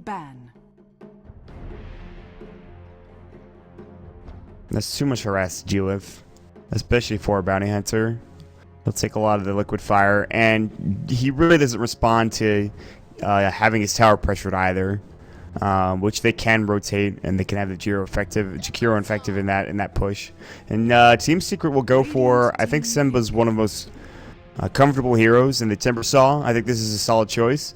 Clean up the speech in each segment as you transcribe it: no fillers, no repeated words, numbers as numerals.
ban. That's too much harass to deal with, especially for a bounty hunter. He'll take a lot of the liquid fire, and he really doesn't respond to having his tower pressured either, which they can rotate, and they can have the Jakiro effective in that push. And Team Secret will go for, I think Simba's one of the most comfortable heroes in the Timbersaw. I think this is a solid choice.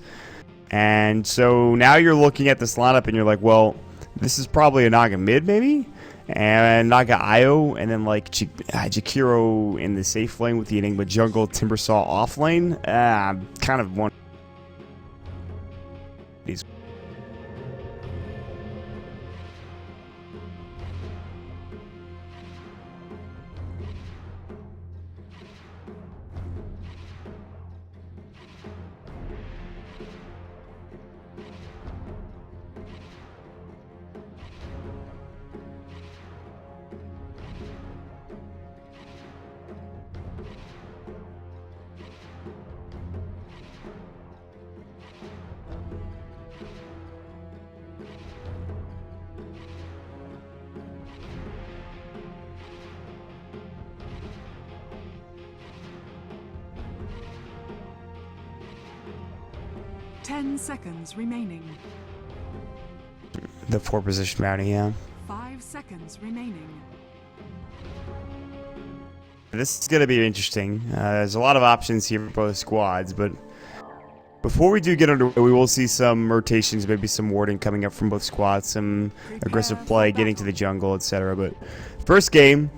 And so now you're looking at this lineup, and you're like, well, this is probably a Naga mid, maybe? And Naga IO, and then like Jakiro in the safe lane with the Enigma jungle, Timbersaw off lane. Kind of one. These. Ten seconds remaining. The 4 position bounty, yeah. 5 seconds remaining. This is going to be interesting. There's a lot of options here for both squads, but before we do get underway, we will see some rotations, maybe some warding coming up from both squads, some aggressive play, getting to the jungle, etc. But first game,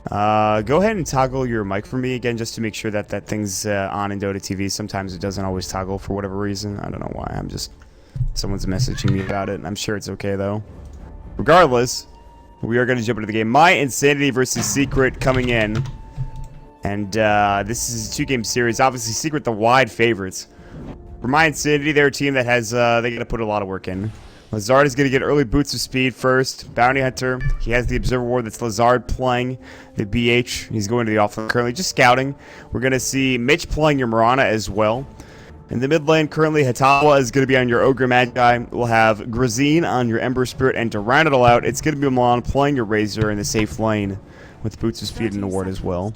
go ahead and toggle your mic for me again, just to make sure that that thing's on in Dota TV. Sometimes it doesn't always toggle for whatever reason. I don't know why. Someone's messaging me about it. I'm sure it's okay though. Regardless, we are going to jump into the game. mYinsanity versus Secret coming in, and this is a 2-game series. Obviously, Secret the wide favorites. For mYinsanity, they're a team that has they got to put a lot of work in. Lazard is going to get early boots of speed first. Bounty Hunter, he has the Observer Ward. That's Lazard playing the BH. He's going to the offlane currently, just scouting. We're going to see Mitch playing your Mirana as well. In the mid lane, currently, Hatawa is going to be on your Ogre Magi. We'll have Grazine on your Ember Spirit. And to round it all out, it's going to be Milan playing your Razor in the safe lane with boots of speed and the ward as well.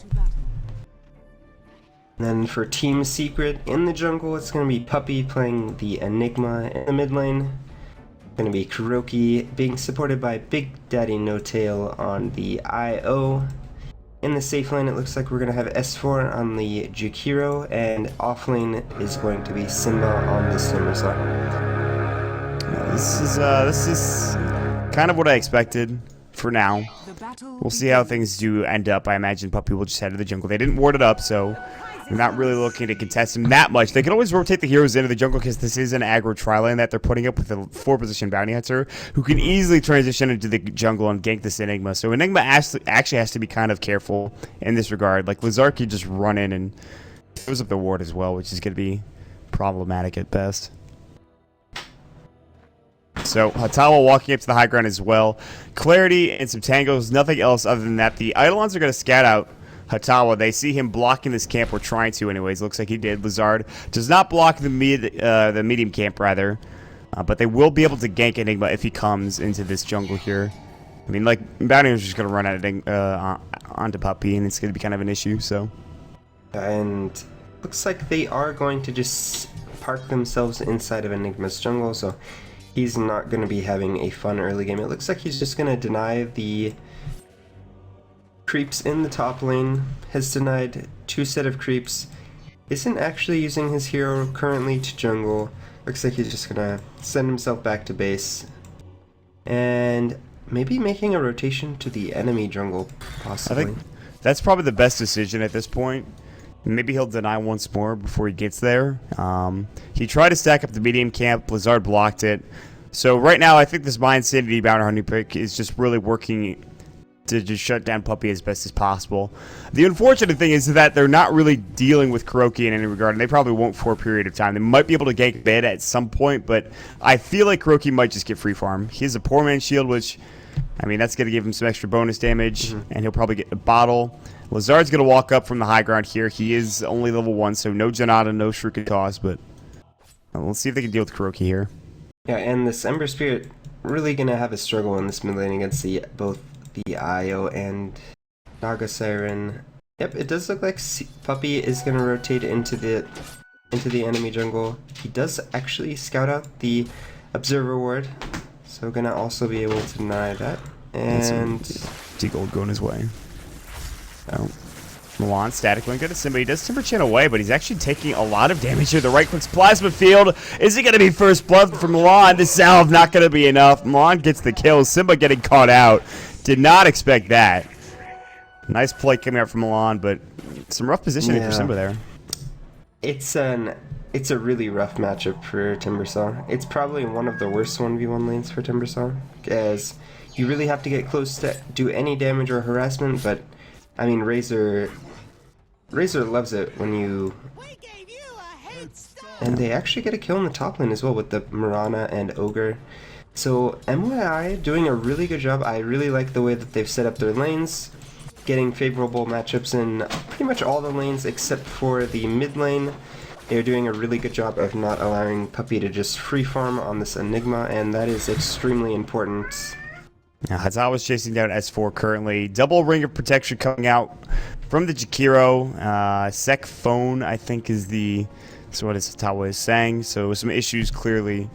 Then for Team Secret in the jungle, it's going to be Puppy playing the Enigma in the mid lane. Going to be Kuroki being supported by Big Daddy No Tail on the IO. In the safe lane, it looks like we're going to have S4 on the Jakiro, and off lane is going to be Simba on the Timbersaw. This is kind of what I expected for now. We'll see how things do end up. I imagine Puppy will just head to the jungle. They didn't ward it up, so they're not really looking to contest him that much. They can always rotate the heroes into the jungle because this is an aggro tri-lane that they're putting up with a 4-position bounty hunter who can easily transition into the jungle and gank this Enigma. So Enigma actually has to be kind of careful in this regard. Like Lazar can just run in and throws up the ward as well, which is going to be problematic at best. So Hatawa walking up to the high ground as well. Clarity and some tangos, nothing else other than that. The Eidolons are going to scout out Hatawa. They see him blocking this camp, or trying to anyways. Looks like he did. Lazard does not block the medium camp, rather. But they will be able to gank Enigma if he comes into this jungle here. I mean, like, Bounty is just going to run out onto Puppy, and it's going to be kind of an issue, so. And looks like they are going to just park themselves inside of Enigma's jungle, so he's not going to be having a fun early game. It looks like he's just going to deny the creeps in the top lane, has denied 2 set of creeps, isn't actually using his hero currently to jungle. Looks like he's just gonna send himself back to base, and maybe making a rotation to the enemy jungle, possibly. I think that's probably the best decision at this point. Maybe he'll deny once more before he gets there. He tried to stack up the medium camp, Blizzard blocked it. So right now I think this mYinsanity bounty hunting pick is just really working to just shut down Puppy as best as possible. The unfortunate thing is that they're not really dealing with Kuroki in any regard, and they probably won't for a period of time. They might be able to gank mid at some point, but I feel like Kuroki might just get free farm. He has a poor man's shield, which, I mean, that's going to give him some extra bonus damage, and he'll probably get a bottle. Lazard's going to walk up from the high ground here. He is only level 1, so no Janata, no Shuriken cost, but we'll see if they can deal with Kuroki here. Yeah, and this Ember Spirit really gonna have a struggle in this mid lane against both the IO and Naga Siren. Yep, it does look like Puppey is gonna rotate into the enemy jungle. He does actually scout out the Observer Ward, so gonna also be able to deny that. And D-Gold going his way. Oh. Milan static link into Simba. He does Timber Chain away, but he's actually taking a lot of damage here. The right click's Plasma Field. Is it going to be first blood for Milan? The salve not going to be enough. Milan gets the kill. Simba getting caught out. Did not expect that. Nice play coming out from Milan, but some rough positioning for Simba there. It's a really rough matchup for Timbersaw. It's probably one of the worst 1v1 lanes for Timbersaw, as you really have to get close to do any damage or harassment, but I mean Razor loves it when you... And they actually get a kill in the top lane as well with the Mirana and Ogre. So mYi doing a really good job. I really like the way that they've set up their lanes, getting favorable matchups in pretty much all the lanes except for the mid lane. They're doing a really good job of not allowing Puppey to just free farm on this Enigma, and that is extremely important. Now, Hatawa's chasing down S4 currently. Double ring of protection coming out from the Jakiro. Sec phone, I think, is what Hatawa is saying. So some issues clearly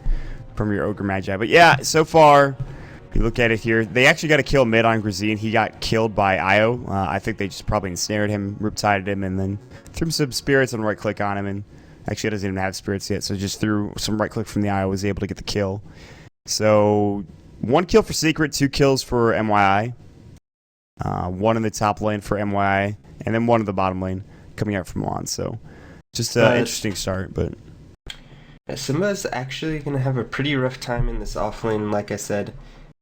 from your Ogre Magi. But yeah, so far, if you look at it here, they actually got a kill mid on Grazine. He got killed by Io. I think they just probably ensnared him, riptided him, and then threw some spirits and right click on him. And actually, he doesn't even have spirits yet, so just threw some right click from the Io, was able to get the kill. So 1 kill for Secret, 2 kills for mYi. 1 in the top lane for mYi, and then 1 in the bottom lane coming out from Milan. So just an interesting start, but Simba's actually going to have a pretty rough time in this offlane. Like I said,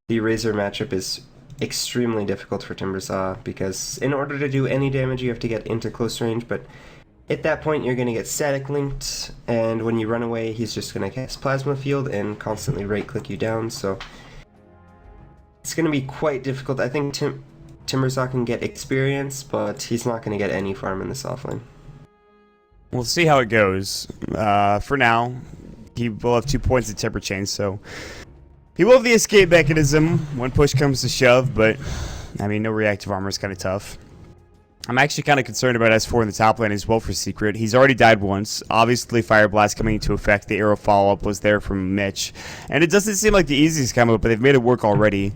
the Razor matchup is extremely difficult for Timbersaw because in order to do any damage, you have to get into close range, but at that point, you're going to get static linked, and when you run away, he's just going to cast Plasma Field and constantly right-click you down, so it's going to be quite difficult. I think Timbersaw can get experience, but he's not going to get any farm in this offlane. We'll see how it goes. For now, he will have 2 points of Temper Chain, so he will have the escape mechanism when push comes to shove, but I mean, no reactive armor is kind of tough. I'm actually kind of concerned about S4 in the top lane as well for Secret. He's already died once. Obviously, Fire Blast coming into effect. The arrow follow-up was there from Mitch. And it doesn't seem like the easiest combo, but they've made it work already.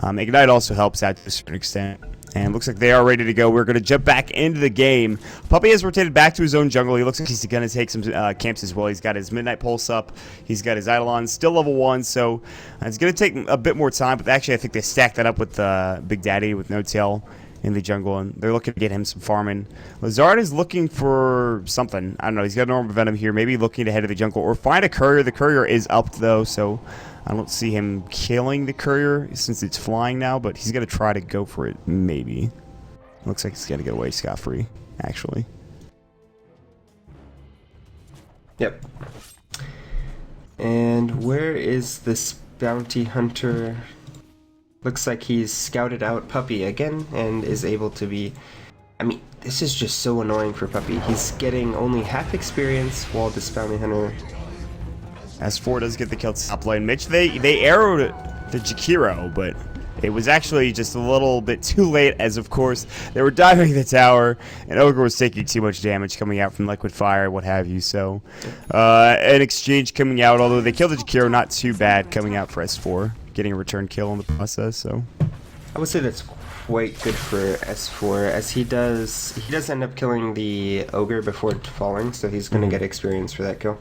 Ignite also helps out to a certain extent. And looks like they are ready to go. We're going to jump back into the game. Puppey has rotated back to his own jungle. He looks like he's going to take some camps as well. He's got his Midnight Pulse up. He's got his Eidolon, still level 1. So it's going to take a bit more time. But actually, I think they stacked that up with Big Daddy with No Tail in the jungle, and they're looking to get him some farming. Lazard is looking for something. I don't know. He's got a normal venom here. Maybe looking to head to the jungle or find a courier. The courier is up though, so I don't see him killing the courier since it's flying now. But he's gonna try to go for it. Maybe. Looks like he's gonna get away scot-free. Actually. Yep. And where is this bounty hunter? Looks like he's scouted out Puppey again and is able to be... I mean, this is just so annoying for Puppey. He's getting only half experience while this bounty hunter... S4 does get the kill top lane. Mitch, they arrowed the Jakiro, but it was actually just a little bit too late, as of course they were diving the tower, and Ogre was taking too much damage coming out from Liquid Fire, what have you. So, an exchange coming out, although they killed the Jakiro, not too bad coming out for S4. Getting a return kill in the process, so I would say that's quite good for S4, as he does end up killing the Ogre before falling, so he's going to get experience for that kill.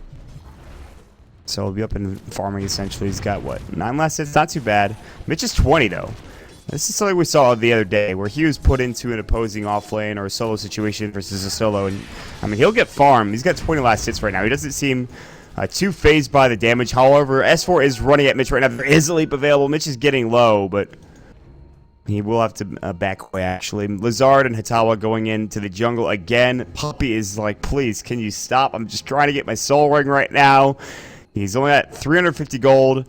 So he'll be up in farming essentially. He's got what, 9 last hits? Not too bad. Mitch is 20 though. This is something we saw the other day where he was put into an opposing offlane or a solo situation versus a solo, and I mean he'll get farmed. He's got 20 last hits right now. He doesn't seem too phased by the damage. However, S4 is running at Mitch right now. There is a leap available. Mitch is getting low, but he will have to back away, actually. Lazard and Hatawa going into the jungle again. Puppey is like, please, can you stop? I'm just trying to get my soul ring right now. He's only at 350 gold.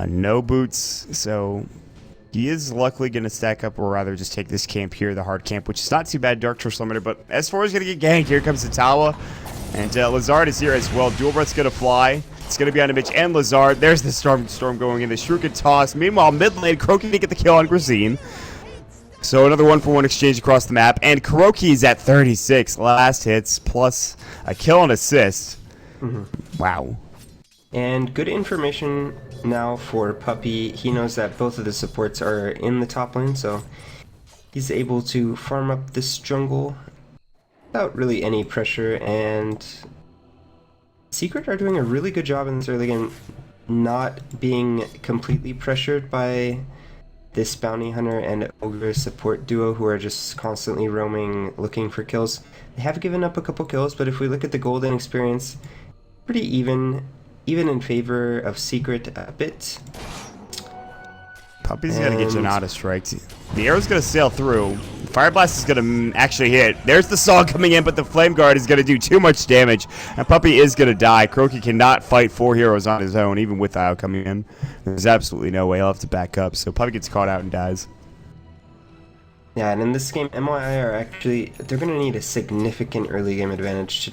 No boots, so he is luckily going to stack up, or rather just take this camp here, the hard camp, which is not too bad. Dark Torch Limiter, but S4 is going to get ganked. Here comes Hatawa. And Lazard is here as well. Dual Breath's going to fly. It's going to be on Mitch and Lazard. There's the storm going in. The Shuriken and toss. Meanwhile, mid lane, Kuroky to get the kill on Grazine. So another 1-for-1 exchange across the map. And Kuroky is at 36 last hits plus a kill and assist. Wow. And good information now for Puppey. He knows that both of the supports are in the top lane, so he's able to farm up this jungle without really any pressure. And Secret are doing a really good job in this early game not being completely pressured by this Bounty Hunter and Ogre support duo who are just constantly roaming looking for kills. They have given up a couple kills, but if we look at the golden experience, pretty even in favor of Secret a bit. Puppey's got to get Janata striked. The arrow's going to sail through. Fire Blast is going to actually hit. There's the Saw coming in, but the Flame Guard is going to do too much damage. And Puppey is going to die. Kuroky cannot fight 4 heroes on his own, even with Io coming in. There's absolutely no way. He'll have to back up. So Puppey gets caught out and dies. Yeah, and in this game, mYi are actually, they're going to need a significant early game advantage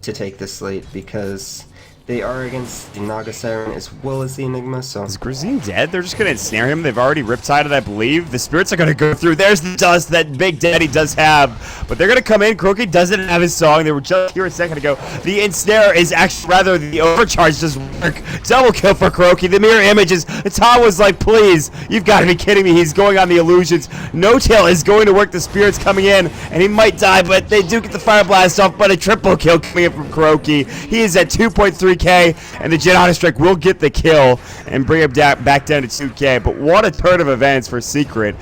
to take this late, because they are against the Naga Siren as well as the Enigma, so... Is Grazine dead? They're just going to ensnare him. They've already riptided, I believe. The spirits are going to go through. There's the dust that Big Daddy does have. But they're going to come in. Kuroky doesn't have his song. They were just here a second ago. The ensnare is actually, rather, the overcharge does work. Double kill for Kuroky. The mirror images. Tom was like, please, you've got to be kidding me. He's going on the illusions. No Tail is going to work. The spirits coming in, and he might die, but they do get the Fire Blast off, but a triple kill coming in from Kuroky. He is at 2.3k. And the Janata Strike will get the kill and bring him back down to 2k. But what a turn of events for Secret.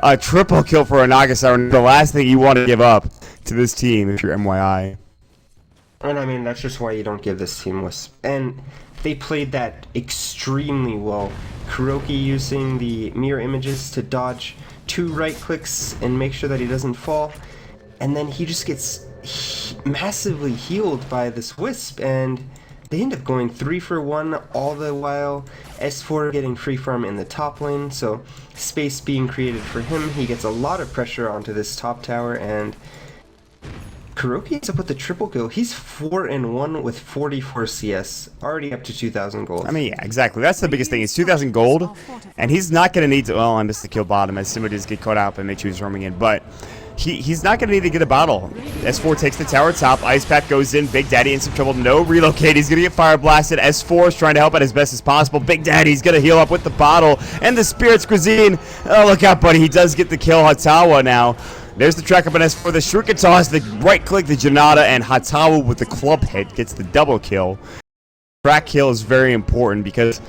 A triple kill for a Naga Siren. The last thing you want to give up to this team if you're mYi. And I mean, that's just why you don't give this team Wisp. And they played that extremely well. Kuroky using the mirror images to dodge 2 right clicks and make sure that he doesn't fall. And then he just gets massively healed by this Wisp, and they end up going 3 for 1, all the while S4 getting free farm in the top lane, so space being created for him. He gets a lot of pressure onto this top tower, and Kuroky ends up with the triple kill. He's 4-1 with 44 CS, already up to 2,000 gold. I mean, yeah, exactly. That's the biggest thing. It's 2,000 gold, and he's not going to need to... Well, I missed the kill bottom as somebody just get caught out and make sure he's roaming in, but... He's not going to need to get a bottle. S4 takes the tower top. Ice Pack goes in. Big Daddy in some trouble. No relocate. He's going to get fire blasted. S4 is trying to help out as best as possible. Big Daddy's going to heal up with the bottle. And the Spirits Grazine. Oh, look out, buddy. He does get the kill. Hatawa now. There's the track up on S4. The Shuriken toss. The right click. The Janata. And Hatawa with the club hit gets the double kill. Track kill is very important because...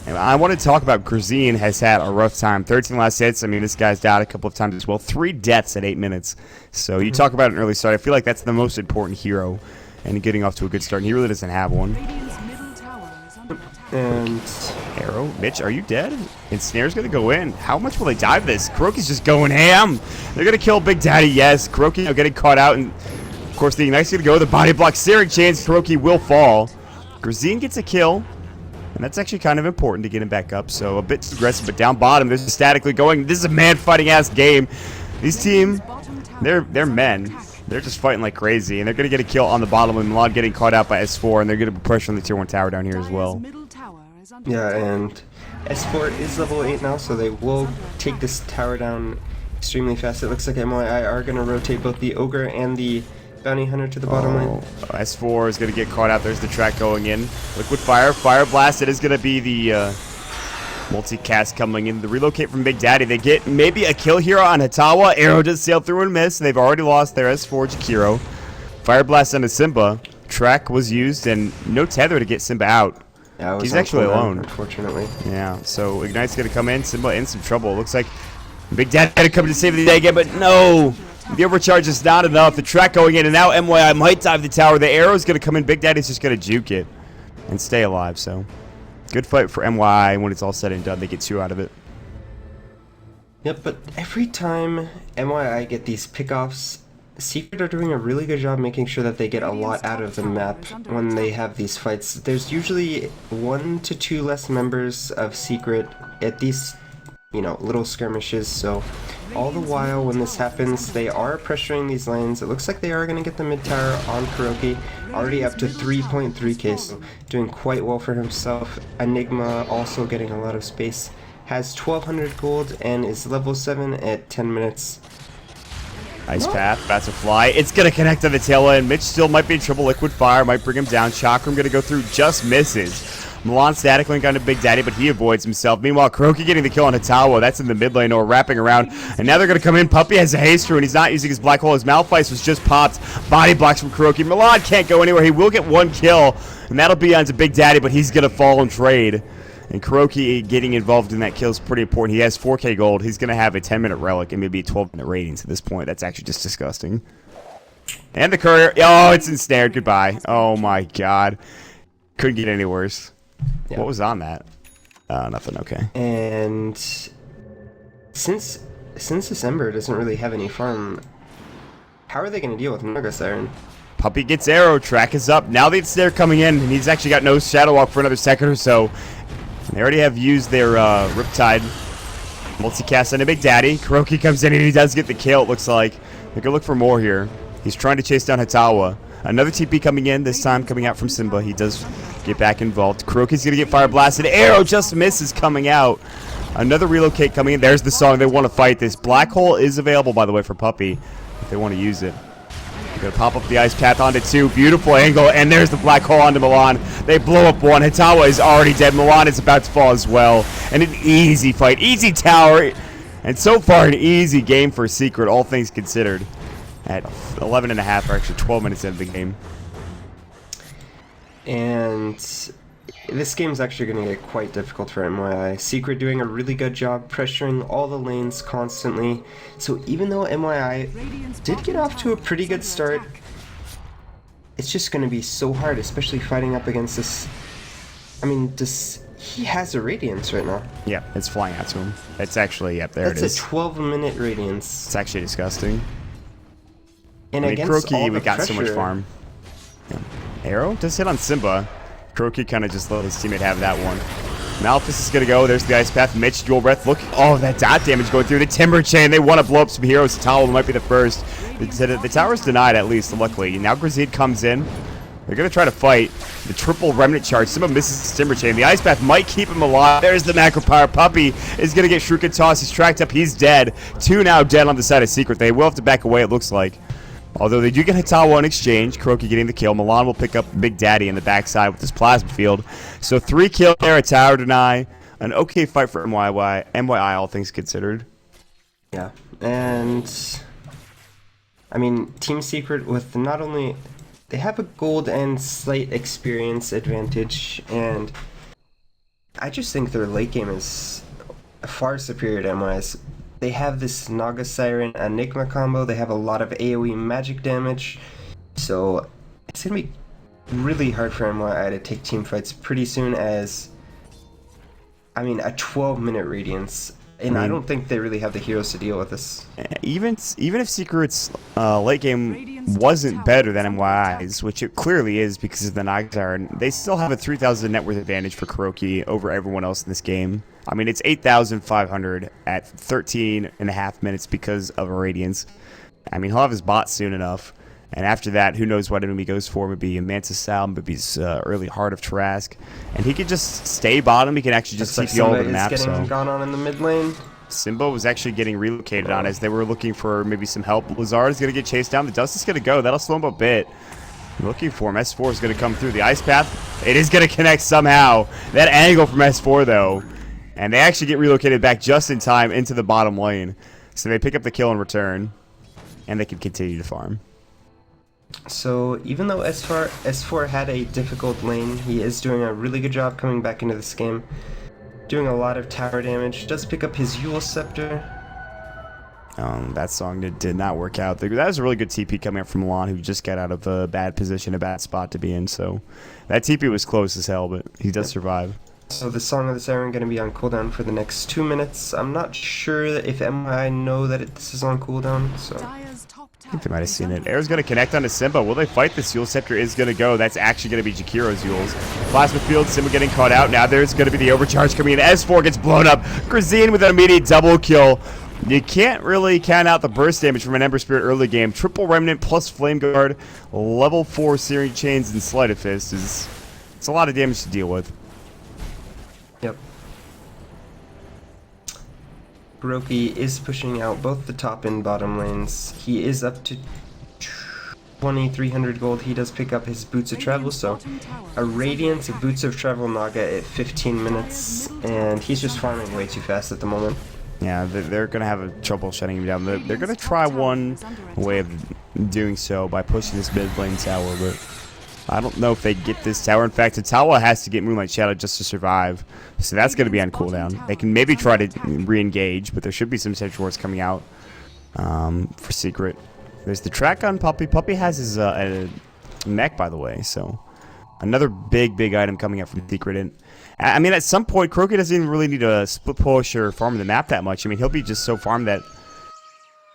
I want to talk about Grazine has had a rough time. 13 last hits. I mean, this guy's died a couple of times as well. 3 deaths at 8 minutes. So you talk about an early start. I feel like that's the most important hero and getting off to a good start. And he really doesn't have one. And Arrow, Mitch, are you dead? And Snare's going to go in. How much will they dive this? Kuroky's just going ham. They're going to kill Big Daddy, yes. Kuroky now getting caught out. And, of course, the Ignite's going to go. The body block, searing chance. Kuroky will fall. Grazine gets a kill. And that's actually kind of important to get him back up. So a bit aggressive, but down bottom, there's a statically going. This is a man-fighting-ass game. These team, they're men. They're just fighting like crazy. And they're going to get a kill on the bottom. And Milan getting caught out by S4. And they're going to put pressure on the tier 1 tower down here as well. yeah, and S4 is level 8 now, so they will take this tower down extremely fast. It looks like mYi are going to rotate both the Ogre and the Bounty Hunter to the bottom lane. S4 is going to get caught out. There's the track going in. Liquid Fire. Fire Blast. It is going to be the multicast coming in. The relocate from Big Daddy. They get maybe a kill here on Hatawa. Arrow does sail through and miss. They've already lost their S4 Jakiro. Fire Blast onto Simba. Track was used and no tether to get Simba out. Yeah, he's actually alone. Unfortunately. Yeah, so Ignite's going to come in. Simba in some trouble. Looks like Big Daddy had to come to save the day again, but no! The overcharge is not enough. The track going in, and now mYi might dive the tower. The arrow's going to come in. Big Daddy's just going to juke it and stay alive. So, good fight for mYi. When it's all said and done, they get 2 out of it. Yep, but every time mYi get these pickoffs, Secret are doing a really good job making sure that they get a lot out of the map when they have these fights. There's usually 1 to 2 less members of Secret at these, you know, little skirmishes, so all the while when this happens, they are pressuring these lanes. It looks like they are going to get the mid tower on Kuroky. already up to 3.3k, so doing quite well for himself. Enigma also getting a lot of space. Has 1200 gold and is level 7 at 10 minutes. Nice path, about to fly. It's going to connect to the tail end. Mitch still might be in trouble. Liquid Fire might bring him down. Chakram going to go through, just misses. Milan static link onto Big Daddy, but he avoids himself. Meanwhile, Kuroky getting the kill on Hitawa. That's in the mid lane, or wrapping around. And now they're going to come in. Puppey has a haste and he's not using his black hole. His Malphite was just popped. Body blocks from Kuroky. Milan can't go anywhere. He will get one kill, and that'll be onto Big Daddy, but he's going to fall and trade. And Kuroky getting involved in that kill is pretty important. He has 4k gold. He's going to have a 10-minute relic and maybe a 12-minute ratings at this point. That's actually just disgusting. And the courier. Oh, it's ensnared. Goodbye. Oh, my God. Couldn't get any worse. Yeah. What was on that? Nothing. Okay. And since December doesn't really have any farm, how are they going to deal with Naga Siren? Puppey gets arrow. Track is up. Now that they're coming in, and he's actually got no Shadow Walk for another second or so. They already have used their Riptide multicast on a Big Daddy. Kuroky comes in and he does get the kill, it looks like. They're going to look for more here. He's trying to chase down Hitawa. Another TP coming in, this time coming out from Simba. He does get back involved. Kuroky's going to get fire blasted. Arrow just misses coming out. Another relocate coming in. There's the song. They want to fight this. Black hole is available, by the way, for Puppey if they want to use it. They're going to pop up the ice path onto 2. Beautiful angle. And there's the black hole onto Milan. They blow up 1. Hitawa is already dead. Milan is about to fall as well. And an easy fight. Easy tower. And so far, an easy game for Secret, all things considered. At 11 and a half, or actually 12 minutes into the game. And this game's actually going to get quite difficult for mYi. Secret doing a really good job pressuring all the lanes constantly. So even though mYi did get off to a pretty good start, it's just going to be so hard, especially fighting up against this. I mean, he has a Radiance right now. Yeah, it's flying out to him. It's actually, yep, there it is. That's a 12-minute Radiance. It's actually disgusting. And I mean, against Kuroky, all the we got pressure, so much farm. Yeah. Arrow does hit on Simba. Kuroky kind of just let his teammate have that one. Malphite is going to go. There's the ice path. Mitch, dual breath. Look. Oh, that dot damage going through. The timber chain. They want to blow up some heroes. Towel might be the first. The tower's denied, at least, luckily. Now Grazid comes in. They're going to try to fight. The triple remnant charge. Simba misses the timber chain. The ice path might keep him alive. There's the macro power. Puppey is going to get Shuriken tossed. He's tracked up. He's dead. 2 now dead on the side of Secret. They will have to back away, it looks like. Although they do get Hitawa in exchange. Kuroky getting the kill. Milan will pick up Big Daddy in the backside with his plasma field. So 3 kills there, a tower deny. An okay fight for mYi, all things considered. Yeah, and I mean, Team Secret with not only they have a gold and slight experience advantage, and I just think their late game is far superior to mYi's. They have this Naga Siren Enigma combo. They have a lot of AoE magic damage. So it's going to be really hard for mYi to take team fights pretty soon as, I mean, a 12-minute Radiance. And I don't think they really have the heroes to deal with this. Even if Secret's late game wasn't better than mYi's, which it clearly is because of the Naga Siren, they still have a 3,000 net worth advantage for Kuroky over everyone else in this game. I mean, it's 8,500 at 13 and a half minutes because of a Radiance. I mean, he'll have his bot soon enough. And after that, who knows what enemy he goes for. Maybe a Mantis Sal, maybe his early Heart of Trask. And he can just stay bottom. He can actually just TP all over the map. Getting gone on in the mid lane. Simba was actually getting relocated on as they were looking for maybe some help. Lazard is going to get chased down. The Dust is going to go. That'll slow him a bit. Looking for him. S4 is going to come through the ice path. It is going to connect somehow. That angle from S4, though. And they actually get relocated back just in time into the bottom lane. So they pick up the kill in return. And they can continue to farm. So even though S4 had a difficult lane, he is doing a really good job coming back into this game. Doing a lot of tower damage. Does pick up his Yule Scepter. That song did not work out. That was a really good TP coming up from Milan, who just got out of a bad position, a bad spot to be in. So that TP was close as hell, but he does survive. So the Song of the Siren going to be on cooldown for the next 2 minutes. I'm not sure if mYi know that this is on cooldown, so I think they might have seen it. Air's going to connect onto Simba. Will they fight this? Yule Scepter is going to go. That's actually going to be Jakiro's Yules. Plasma Field, Simba getting caught out. Now there's going to be the overcharge coming in. S4 gets blown up. Grazine with an immediate double kill. You can't really count out the burst damage from an Ember Spirit early game. Triple Remnant plus Flame Guard, level 4 Searing Chains, and Sleight of Fist it's a lot of damage to deal with. Yep. Kuroki is pushing out both the top and bottom lanes. He is up to 2,300 gold. He does pick up his Boots of Travel, so a Radiant Boots of Travel Naga at 15 minutes, and he's just farming way too fast at the moment. Yeah, they're going to have trouble shutting him down. They're going to try one way of doing so by pushing this mid lane tower, but I don't know if they get this tower. In fact, Hatawa has to get Moonlight Shadow just to survive, so that's going to be on cooldown. They can maybe try to re-engage, but there should be some Sentry Wards coming out for Secret. There's the track on Puppey. Puppey has his mech, by the way, so another big item coming out from Secret. And I mean, at some point, Kuroki doesn't even really need to split push or farm the map that much. I mean, he'll be just so farmed that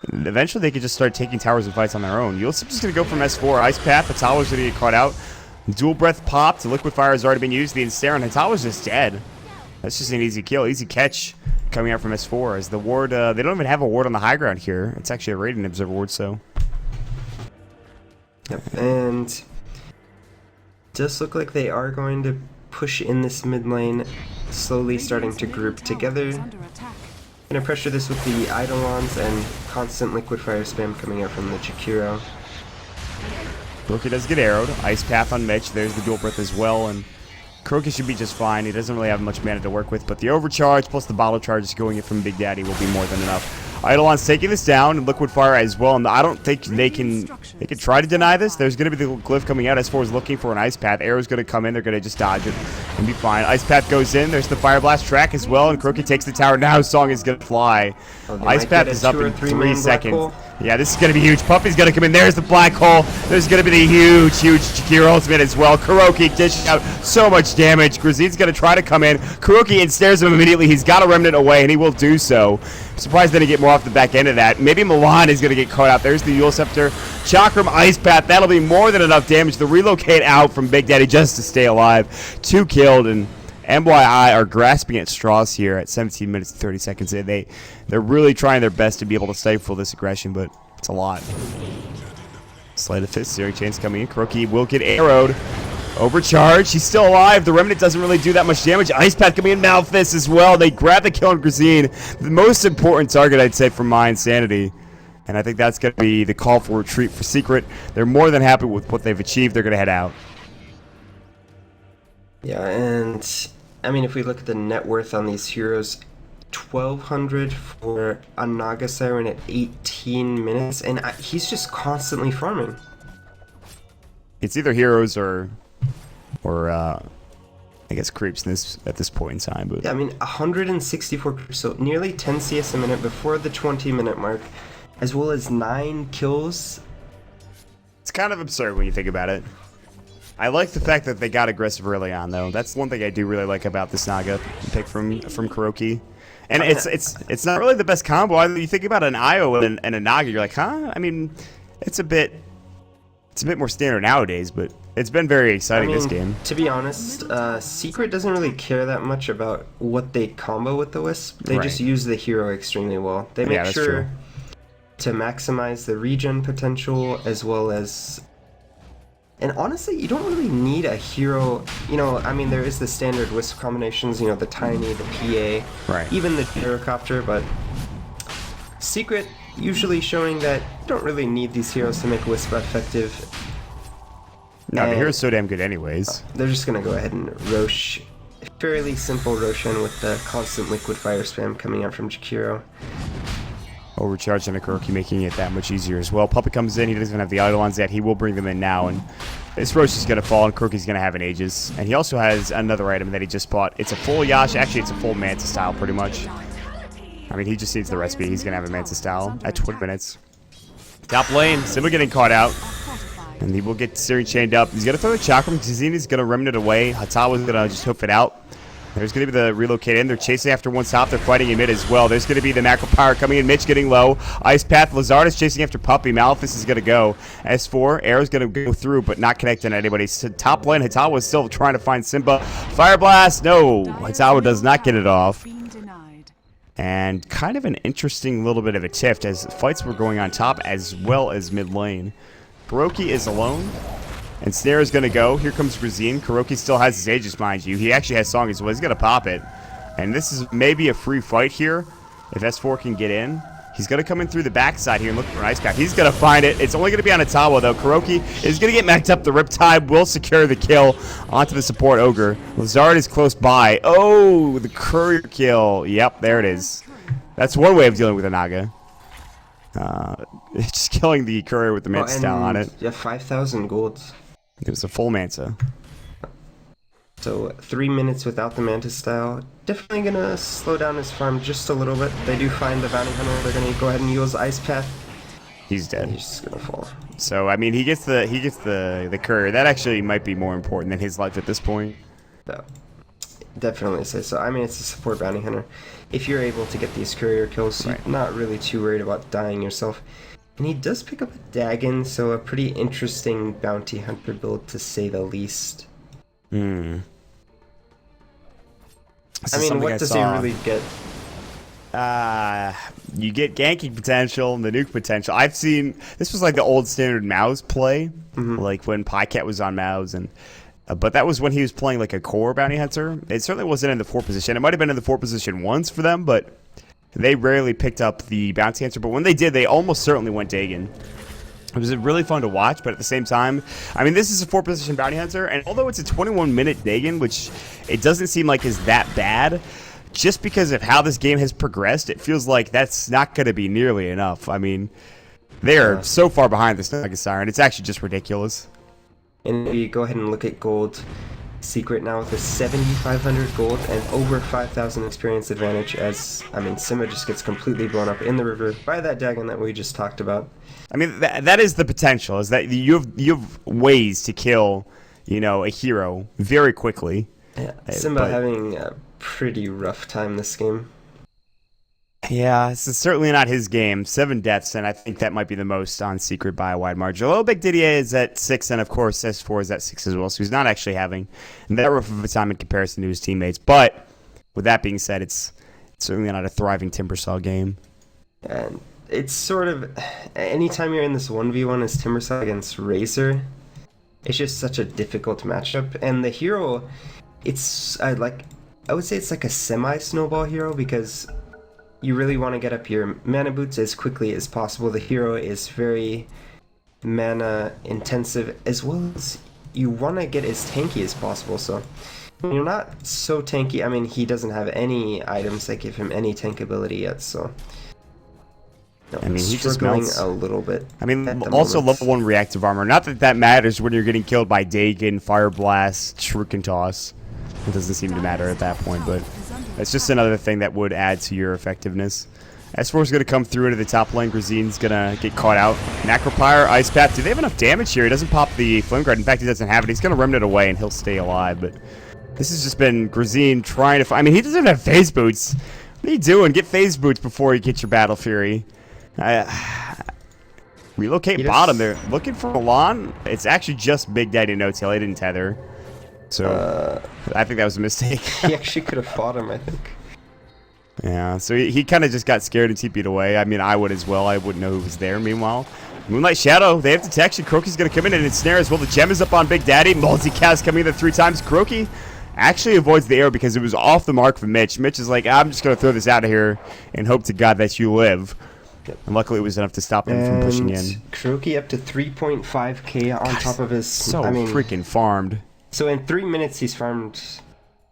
eventually they could just start taking towers and fights on their own. Yulsip's just going to go from S4. Ice Path, Hatawa's going to get caught out. Dual Breath popped. The Liquid Fire has already been used. The Ensnare, and Hatawa's just dead. That's just an easy kill. Easy catch coming out from S4. As the ward, they don't even have a ward on the high ground here. It's actually a Radiant Observer ward, so. Yep, and does look like they are going to push in this mid lane, slowly starting to group together. Gonna pressure this with the Eidolons and constant Liquid Fire spam coming out from the Jakiro. Kuroki does get arrowed. Ice Path on Mitch. There's the Dual Breath as well, and Kuroki should be just fine. He doesn't really have much mana to work with, but the overcharge plus the bottle charge going in from Big Daddy will be more than enough. Eidolon's taking this down, and Liquid Fire as well, and I don't think they can try to deny this. There's going to be the glyph coming out. S4 is looking for an Ice Path. Arrow's going to come in. They're going to just dodge it and be fine. Ice Path goes in. There's the Fire Blast track as well, and Kuroki takes the tower. Now Song is going to fly. Ice Path is up in 3 seconds. Yeah, this is going to be huge. Puppey's going to come in. There's the black hole. There's going to be the huge Jakiro ultimate as well. Kuroki dishing out so much damage. Grazine's going to try to come in. Kuroki ensnares him immediately. He's got a Remnant away, and he will do so. I'm surprised they didn't get more off the back end of that. Maybe Milan is going to get caught out. There's the Eul Scepter. Chakram Ice Path. That'll be more than enough damage to relocate out from Big Daddy just to stay alive. 2 killed, and mYi are grasping at straws here at 17 minutes and 30 seconds. They're really trying their best to be able to stifle this aggression, but it's a lot. Sleight of Fist, Searing Chains coming in. Kuroki will get arrowed. Overcharge. He's still alive. The Remnant doesn't really do that much damage. Ice Path coming in. Malphus as well. They grab the kill on Grazine. The most important target, I'd say, for mYinsanity. And I think that's going to be the call for retreat for Secret. They're more than happy with what they've achieved. They're going to head out. Yeah, and I mean, if we look at the net worth on these heroes, 1,200 for a Naga Siren at 18 minutes, and he's just constantly farming. It's either heroes or I guess creeps at this point in time. But yeah, I mean, 164 creeps, so nearly 10 CS a minute before the 20-minute mark, as well as 9 kills. It's kind of absurd when you think about it. I like the fact that they got aggressive early on, though. That's one thing I do really like about this Naga pick from Kuroki. And it's not really the best combo. You think about an Io and a Naga, you're like, huh? I mean, it's a bit more standard nowadays, but it's been very exciting this game. To be honest, Secret doesn't really care that much about what they combo with the Wisp. They just use the hero extremely well. They make sure to maximize the regen potential as well as... And honestly, you don't really need a hero, you know, I mean, there is the standard Wisp combinations, you know, the Tiny, the PA, even the Gyrocopter, but Secret usually showing that you don't really need these heroes to make Wisp effective. No, the hero's so damn good anyways. They're just going to go ahead and Rosh, fairly simple Roshan with the constant Liquid Fire spam coming out from Jakiro. Overcharge on a Kuroki, making it that much easier as well. Puppet comes in. He doesn't have the Eidolons yet. He will bring them in now, and this Rosh is going to fall, and Kuroki's going to have an Aegis. And he also has another item that he just bought. It's a full Yash. Actually, it's a full Manta style, pretty much. I mean, he just needs the recipe. He's going to have a Manta style at 20 minutes. Top lane, Simba getting caught out. And he will get Searing chained up. He's going to throw the Chakram. Tizini's going to Remnant away. Hatawa's going to just hoof it out. There's going to be the relocate in. They're chasing after one top. They're fighting in mid as well. There's going to be the Macro Power coming in. Mitch getting low. Ice Path. Lazard is chasing after Puppey. Malphus is going to go. S4. Arrow's going to go through, but not connecting to anybody. So top lane, Hatawa is still trying to find Simba. Fire Blast. No. Hatawa does not get it off. And kind of an interesting little bit of a shift as fights were going on top as well as mid lane. Kuroki is alone, and Snare is going to go. Here comes Grazine. Kuroki still has his Aegis, mind you. He actually has Song as well. He's going to pop it. And this is maybe a free fight here if S4 can get in. He's going to come in through the backside here and look for an ice pack. He's going to find it. It's only going to be on a Tawa, though. Kuroki is going to get macked up. The Riptide will secure the kill onto the support Ogre. Lazard is close by. Oh, the courier kill. Yep, there it is. That's one way of dealing with a Naga. Just killing the courier with the Manta style on it. Yeah, 5,000 gold. It was a full Manta. So 3 minutes without the Manta style. Definitely gonna slow down his farm just a little bit. They do find the bounty hunter. They're gonna go ahead and use Ice Path. He's dead. He's just gonna fall. So I mean, he gets the courier. That actually might be more important than his life at this point. No, definitely say so. I mean, it's a support bounty hunter. If you're able to get these courier kills, right, you're not really too worried about dying yourself. And he does pick up a Dagon, so a pretty interesting bounty hunter build to say the least. Hmm. I mean, what does he really get? You get ganking potential and the nuke potential. I've seen this was like the old standard Mouse play, like when Pycat was on Mouse, and but that was when he was playing like a core bounty hunter. It certainly wasn't in the 4 position. It might have been in the 4 position once for them, but they rarely picked up the bounty hunter. But when they did, they almost certainly went Dagon. It was really fun to watch, but at the same time, I mean, this is a 4 position bounty hunter, and although it's a 21-minute Dagon, which it doesn't seem like is that bad, just because of how this game has progressed, it feels like that's not going to be nearly enough. I mean, they are so far behind this Naga Siren, it's actually just ridiculous. And we go ahead and look at gold. Secret now with a 7,500 gold and over 5,000 experience advantage as, I mean, Sima just gets completely blown up in the river by that Dagon that we just talked about. I mean, that is the potential, is that you have ways to kill, you know, a hero very quickly. Yeah, Simba having a pretty rough time this game. Yeah, this is certainly not his game. 7 deaths, and I think that might be the most on Secret by a wide margin. Although Big Didier is at 6, and of course S4 is at 6 as well, so he's not actually having that rough of a time in comparison to his teammates. But with that being said, it's certainly not a thriving Timbersaw game. And it's sort of, anytime you're in this 1v1 as Timbersaw against Razor, it's just such a difficult matchup. And the hero, it's, I would say it's like a semi-snowball hero because you really want to get up your mana boots as quickly as possible. The hero is very mana intensive, as well as you want to get as tanky as possible. So you're not so tanky. I mean, he doesn't have any items that give him any tank ability yet, so no, I mean, he just struggling melts a little bit. I mean, also level 1 reactive armor. Not that that matters when you're getting killed by Dagon, Fire Blast, Shuriken Toss. It doesn't seem to matter at that point, but it's just another thing that would add to your effectiveness. S4 is going to come through into the top lane. Grazine's going to get caught out. Necropire, Ice Path. Do they have enough damage here? He doesn't pop the Flame Guard. In fact, he doesn't have it. He's going to Remnant away, and he'll stay alive. But this has just been Grazine trying to find... I mean, he doesn't have Phase Boots. What are you doing? Get Phase Boots before you get your Battle Fury. Relocate bottom there. Looking for Milan. It's actually just Big Daddy No-Tail. He didn't tether. So, I think that was a mistake. He actually could have fought him, I think. Yeah, so he kind of just got scared and TP'd away. I mean, I would as well. I wouldn't know who was there. Meanwhile, Moonlight Shadow, they have detection. Croaky's going to come in and ensnare as well. The gem is up on Big Daddy. Multicast coming in 3 times. Croaky actually avoids the arrow because it was off the mark for Mitch. Mitch is like, I'm just going to throw this out of here and hope to God that you live. Yep. And luckily it was enough to stop him from pushing in. Croaky up to 3.5k on top of his... So freaking farmed. So in 3 minutes he's farmed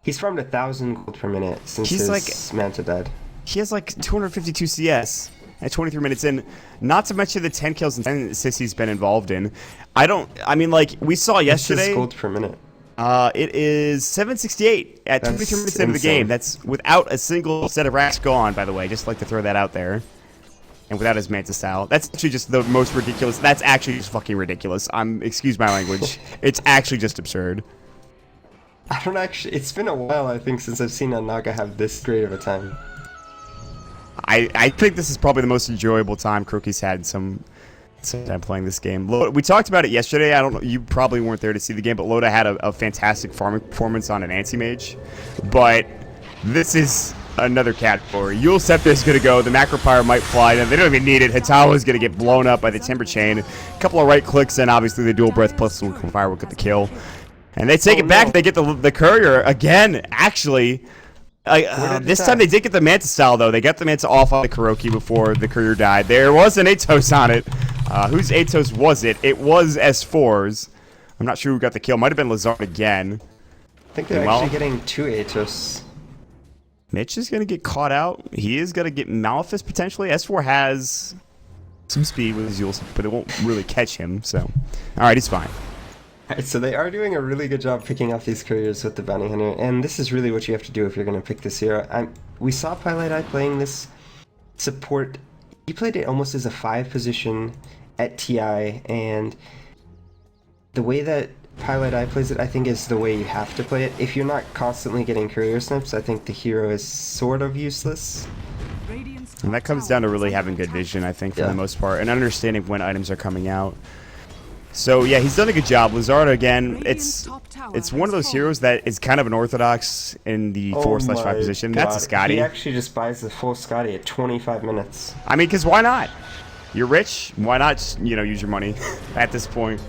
1,000 gold per minute since his Manta died. He has like 252 CS at 23 minutes in. Not to mention the 10 kills and 10 assists he's been involved in. I mean, like we saw yesterday. What's gold per minute? It is 768 at 23 minutes into the game. That's without a single set of racks gone, by the way. Just like to throw that out there. And without his Manta style. That's actually just the most ridiculous. That's actually just fucking ridiculous. Excuse my language. It's actually just absurd. I don't actually... It's been a while, I think, since I've seen a Naga have this great of a time. I think this is probably the most enjoyable time Croaky's had in some time playing this game. We talked about it yesterday. I don't know. You probably weren't there to see the game, but Loda had a fantastic farming performance on an anti-mage. But this is another category. Yule Scepter is going to go. The Macro Pyre might fly. They don't even need it. Hitawa is going to get blown up by the Timber Chain. A couple of right clicks, and obviously the Dual Breath plus the Fire will get the kill. And they take it back. They get the Courier again, actually. This time they did get the Manta style, though. They got the Manta off on the Kuroki before the Courier died. There was an Atos on it. Whose Atos was it? It was S4's. I'm not sure who got the kill. Might have been Lazard again. I think they're actually getting 2 Atos. Mitch is going to get caught out. He is going to get Malphus potentially. S4 has some speed with his Yule, but it won't really catch him. So, all right, he's fine. Alright, so they are doing a really good job picking off these couriers with the Bounty Hunter, and this is really what you have to do if you're going to pick this hero. We saw mYi playing this support. He played it almost as a 5 position at TI, and the way that mYi plays it, I think, is the way you have to play it. If you're not constantly getting courier snipes, I think the hero is sort of useless. And that comes down to really having good vision, I think, for the most part, and understanding when items are coming out. So yeah, he's done a good job. Lazard again, it's one of those heroes that is kind of unorthodox in the 4/5 position. That's a Scotty. He actually just buys the full Scotty at 25 minutes. I mean, because why not? You're rich. Why not, use your money at this point?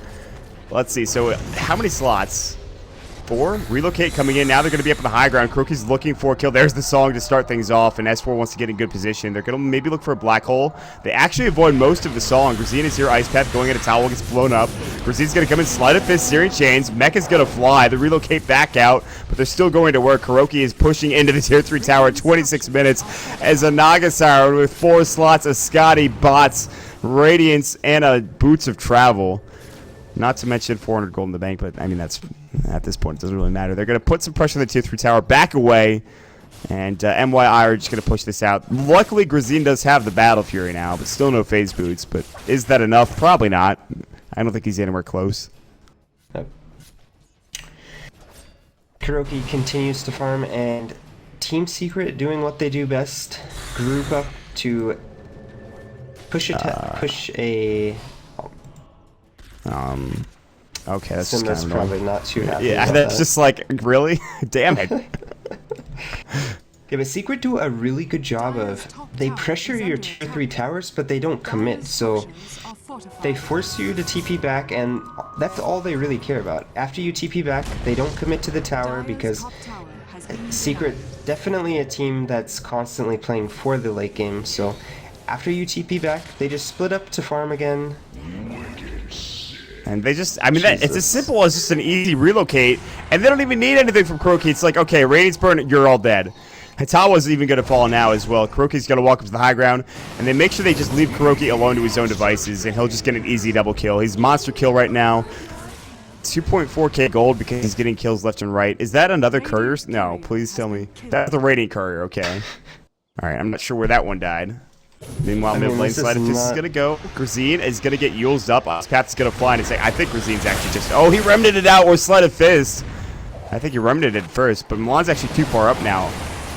Let's see. So how many slots? 4. Relocate coming in. Now they're going to be up on the high ground. Kroki's looking for a kill. There's the song to start things off, and S4 wants to get in good position. They're going to maybe look for a black hole. They actually avoid most of the song. Grazine is here. Ice Path going into Towel, gets blown up. Grazine's going to come in, Sleight of Fist, Searing Chains. Mecha's going to fly. They relocate back out, but they're still going to work. Kuroki is pushing into the Tier 3 tower at 26 minutes as a Naga Siren with 4 slots, a Scotty, bots, Radiance, and a Boots of Travel. Not to mention 400 gold in the bank, but I mean, that's at this point, it doesn't really matter. They're going to put some pressure on the Tier 3 tower, back away, and mYi are just going to push this out. Luckily, Grazine does have the Battle Fury now, but still no phase boots. But is that enough? Probably not. I don't think he's anywhere close. Nope. Kuroki continues to farm, and Team Secret doing what they do best, group up to push a okay, that's Simba's just probably not too happy. Yeah, about that's that. just like, really? Damn it. Yeah, but Secret do a really good job of, they pressure your Tier 3 towers, but they don't commit, so they force you to TP back, and that's all they really care about. After you TP back, they don't commit to the tower, because Secret, definitely a team that's constantly playing for the late game, so after you TP back, they just split up to farm again. And they just, I mean, it's as simple as just an easy relocate, and they don't even need anything from Kuroki. It's like, okay, Radiance Burn, you're all dead. Hitawa's even going to fall now as well. Kuroki's going to walk up to the high ground, and they make sure they just leave Kuroki alone to his own devices, and he'll just get an easy double kill. He's monster kill right now. 2.4k gold because he's getting kills left and right. Is that another courier? No, please tell me. That's the Radiant courier, okay. Alright, I'm not sure where that one died. Meanwhile, mid lane Sleight of Fist is going to go. Grazine is going to get Yulesed up. Path is going to fly and say, I think Grazine's actually just... Oh, he remnanted it out with Sleight of Fist. I think he remnanted it first, but Milan's actually too far up now.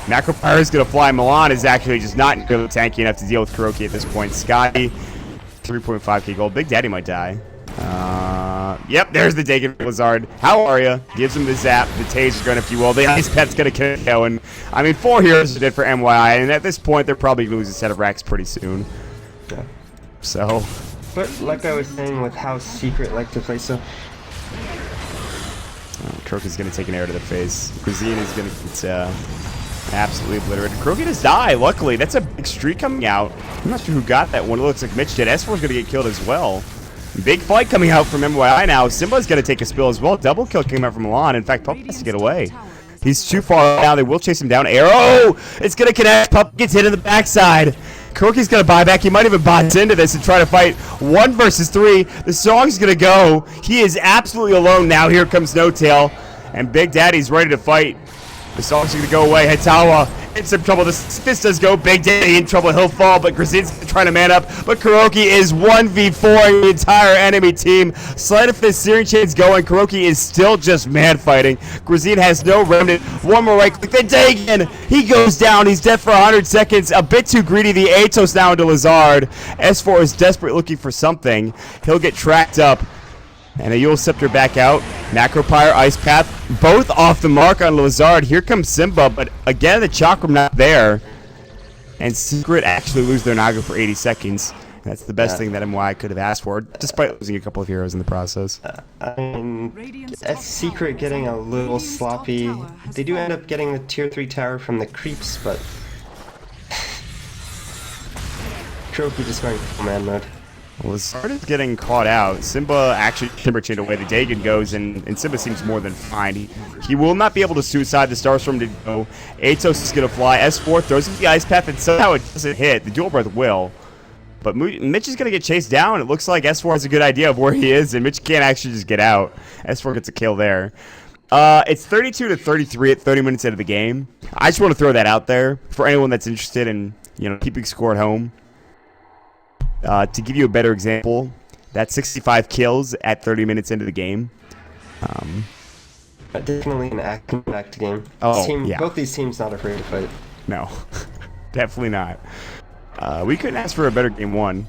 Macro Pyre is going to fly. Milan is actually just not really tanky enough to deal with Kuroki at this point. Scotty, 3.5k gold. Big Daddy might die. Yep, there's the Dagon Lazard. How are ya? Gives him the zap, the taser gun, if you will. The Ice Pet's gonna get going. I mean, 4 heroes are dead for mYi, and at this point, they're probably gonna lose a set of racks pretty soon. Yeah. So. But like I was saying with how Secret like to play, so. Kuroki's gonna take an arrow to the face. Grazine is gonna get absolutely obliterated. Kuroki does die, luckily. That's a big streak coming out. I'm not sure who got that one. It looks like Mitch did. S4's gonna get killed as well. Big fight coming out from mYi now. Simba's going to take a spill as well. Double kill came out from Milan. In fact, Pup has to get away. He's too far now. They will chase him down. Arrow! It's going to connect. Pup gets hit in the backside. Kuroki's going to buy back. He might even bots into this and try to fight 1 versus 3. The song's going to go. He is absolutely alone now. Here comes No Tail. And Big Daddy's ready to fight. The song's going to go away. Hitawa in some trouble. This does go. Big Daddy in trouble. He'll fall, but Grazine's trying to man up. But Kuroki is 1v4 the entire enemy team. Sleight of Fist, Searing Chain's going. Kuroki is still just man fighting. Grazine has no remnant. One more right click. Then Dagon! He goes down. He's dead for 100 seconds. A bit too greedy. The Atos now into Lazard. S4 is desperate looking for something. He'll get tracked up. And a Yule Scepter back out. Macropyre, Ice Path, both off the mark on Lazard. Here comes Simba, but again, the Chakram not there. And Secret actually lose their Naga for 80 seconds. That's the best thing that mYi could have asked for, despite losing a couple of heroes in the process. I mean, as Secret getting a little sloppy. They do end up getting the tier 3 tower from the creeps, but Trophy just going full man mode. Lazard is getting caught out. Simba actually timber chained away. The Dagon goes, and Simba seems more than fine. He will not be able to suicide. The Starstorm did go. Atos is going to fly. S4 throws in the Ice Path, and somehow it doesn't hit. The Dual Breath will. But Mitch is going to get chased down. It looks like S4 has a good idea of where he is, and Mitch can't actually just get out. S4 gets a kill there. It's 32-33 at 30 minutes into the game. I just want to throw that out there for anyone that's interested in, keeping score at home. To give you a better example, that's 65 kills at 30 minutes into the game. Definitely an action-packed game. Yeah. Both these teams not afraid to fight. No, definitely not. We couldn't ask for a better game one.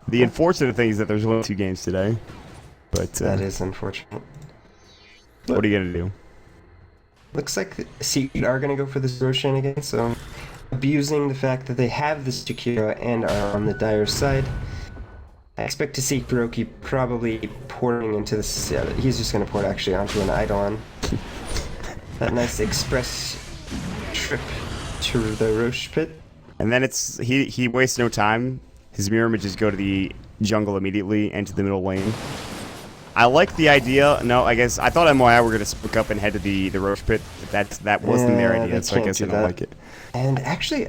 The unfortunate thing is that there's only 2 games today. But that is unfortunate. What are you going to do? Looks like Secret are going to go for this Roshan again, so abusing the fact that they have this Jakiro and are on the Dire side. I expect to see Kuroki probably pouring into this. He's just going to pour it actually onto an Eidolon. That nice express trip to the Roche pit. And then he wastes no time. His mirror images go to the jungle immediately and to the middle lane. I like the idea. No, I guess I thought mYi were going to split up and head to the Roche pit. That wasn't their idea, so I guess I don't like it. And actually,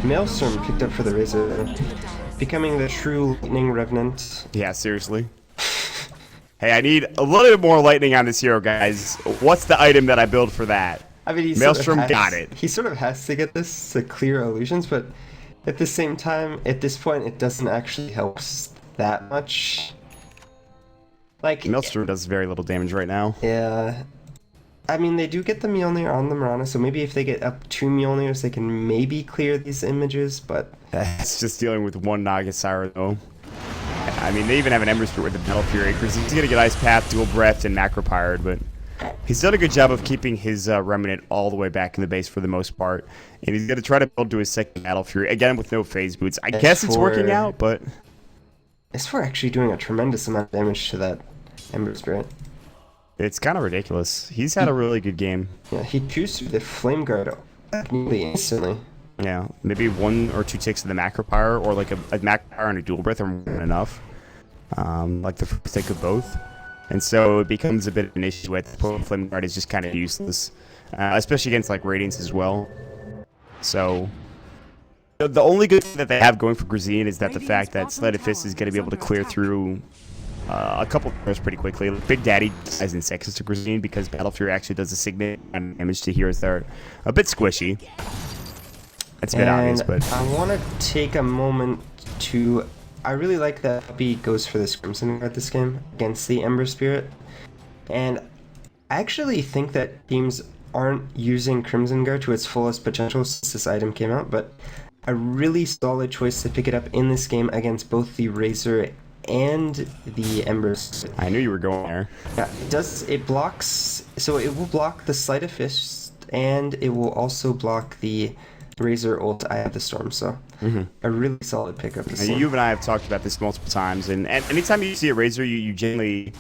Maelstrom picked up for the Razor, becoming the true Lightning Revenant. Yeah, seriously. Hey, I need a little bit more lightning on this hero, guys. What's the item that I build for that? I mean, Maelstrom got it. He sort of has to get this to clear illusions, but at the same time, at this point, it doesn't actually help that much. Like, Maelstrom does very little damage right now. Yeah. I mean, they do get the Mjolnir on the Mirana, so maybe if they get up 2 Mjolnirs, they can maybe clear these images, but it's just dealing with 1 Nagasire, though. I mean, they even have an Ember Spirit with the Battle Fury, because he's going to get Ice Path, Dual Breath, and Macropyred, but he's done a good job of keeping his Remnant all the way back in the base for the most part, and he's going to try to build to his second Battle Fury, again with no phase boots. I guess it's working out, but S4 actually doing a tremendous amount of damage to that Ember Spirit. It's kind of ridiculous. He's had a really good game. Yeah, he chews through the Flame Guard nearly instantly. Yeah, maybe 1 or 2 ticks of the Macropyre, or like a Macropyre and a Dual Breath are more than enough. Like the first tick of both. And so it becomes a bit of an issue with the Flame Guard is just kind of useless. Especially against like Radiance as well. So the only good thing that they have going for Grazine is that the fact that Sleight of Fist is going to be able to clear through a couple of heroes pretty quickly. Like Big Daddy has Insects to Grazine because Battle Fury actually does a significant damage to heroes that are a bit squishy. That's a bit obvious, but I want to take a moment to. I really like that Puppy goes for this Crimson Guard this game against the Ember Spirit, and I actually think that teams aren't using Crimson Guard to its fullest potential since this item came out, but a really solid choice to pick it up in this game against both the Razor and the Embers. I knew you were going there. Yeah, it blocks, so it will block the Sleight of Fist, and it will also block the Razor ult Eye of the Storm, so a really solid pickup. You and I have talked about this multiple times, and anytime you see a Razor, you generally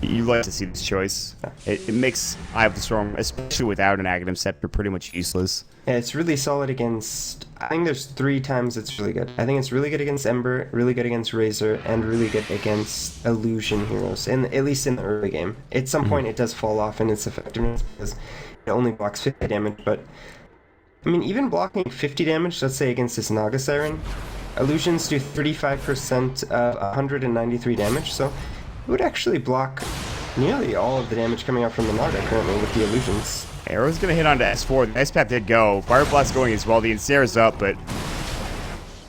like to see this choice. Yeah. It makes Eye of the Storm, especially without an Aghanim Scepter, pretty much useless. Yeah, it's really solid against. I think there's 3 times it's really good. I think it's really good against Ember, really good against Razor, and really good against Illusion heroes. And at least in the early game, at some point it does fall off in its effectiveness because it only blocks 50 damage, but. I mean, even blocking 50 damage, let's say against this Naga Siren, Illusions do 35% of 193 damage, so it would actually block nearly all of the damage coming out from the Naga currently with the Illusions. Arrow's going to hit onto S4. The Ice Path did go. Fire Blast going as well. The Incere's up, but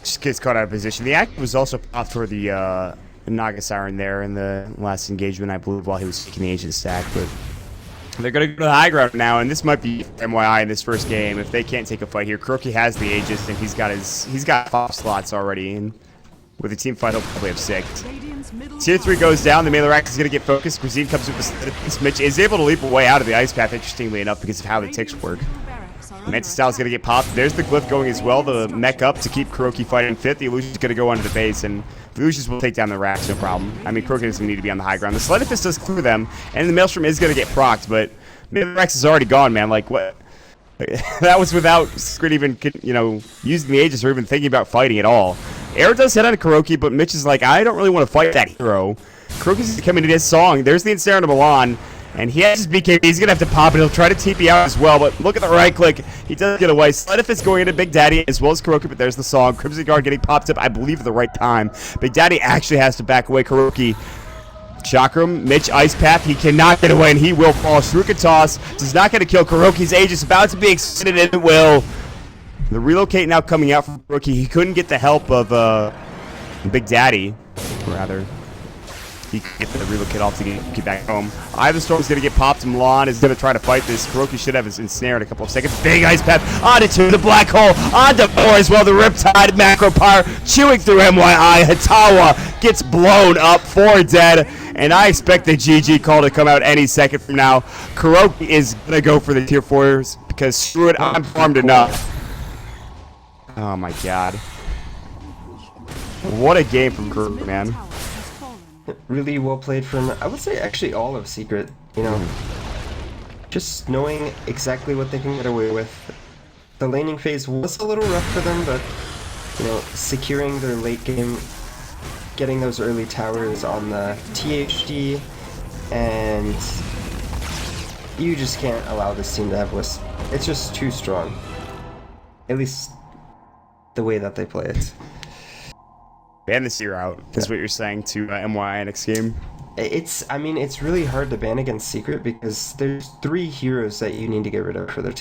just gets caught out of position. The Active was also popped for the Naga Siren there in the last engagement, I believe, while he was taking the Ancient stack, but they're going to go to the high ground now, and this might be mYi in this first game if they can't take a fight here. Kuroki has the Aegis, and he's got 5 slots already, and with a team fight, he'll probably have 6. Tier 3 goes down. The melee rack is going to get focused. Cuisine comes with the Mitch is able to leap away out of the ice path, interestingly enough, because of how the ticks work. Mantis Style is going to get popped. There's the glyph going as well. The mech up to keep Kuroki fighting fit. The illusion's going to go onto the base, and the illusions will take down the racks, no problem. I mean, Kuroki doesn't need to be on the high ground. The Sleight of Fist does clear them, and the Maelstrom is going to get procced, but the Rex is already gone, man. Like, what? That was without Secret even, you know, using the Aegis or even thinking about fighting at all. Air does hit on Kuroki, but Mitch is like, I don't really want to fight that hero. Kuroki's coming to his song. There's the Ensnare to Milan, and he has his BKB. He's going to have to pop it. He'll try to TP out as well, but look at the right click. He does get away. Sleight of Fist going into Big Daddy as well as Kuroki, but there's the song. Crimson Guard getting popped up, I believe, at the right time. Big Daddy actually has to back away Kuroki. Chakram, Mitch, Ice Path, he cannot get away, and he will fall. Shuriken Toss does not get to kill. Kuroki's Aegis about to be extended, and it will. The relocate now coming out from Kuroki. He couldn't get the help of Big Daddy, rather. He can get the relocate off to get back home. Either Storm's going to get popped, and Milan is going to try to fight this. Kuroki should have his ensnare in a couple of seconds. Big Ice Path onto the black hole, onto 4 as well. The Riptide, Macro Pyre, chewing through mYi. Hatawa gets blown up, 4 dead. And I expect the GG call to come out any second from now. Kuroki is going to go for the tier 4s because screw it, I'm farmed enough. Oh my god. What a game from Kuroki, man. Really well played from, I would say, actually all of Secret. You know, just knowing exactly what they can get away with. The laning phase was a little rough for them, but, you know, securing their late game, getting those early towers on the THD, and you just can't allow this team to have Wisp. It's just too strong. At least the way that they play it. Ban this year out, is what you're saying to mYi next game. I mean, it's really hard to ban against Secret because there's 3 heroes that you need to get rid of for their team.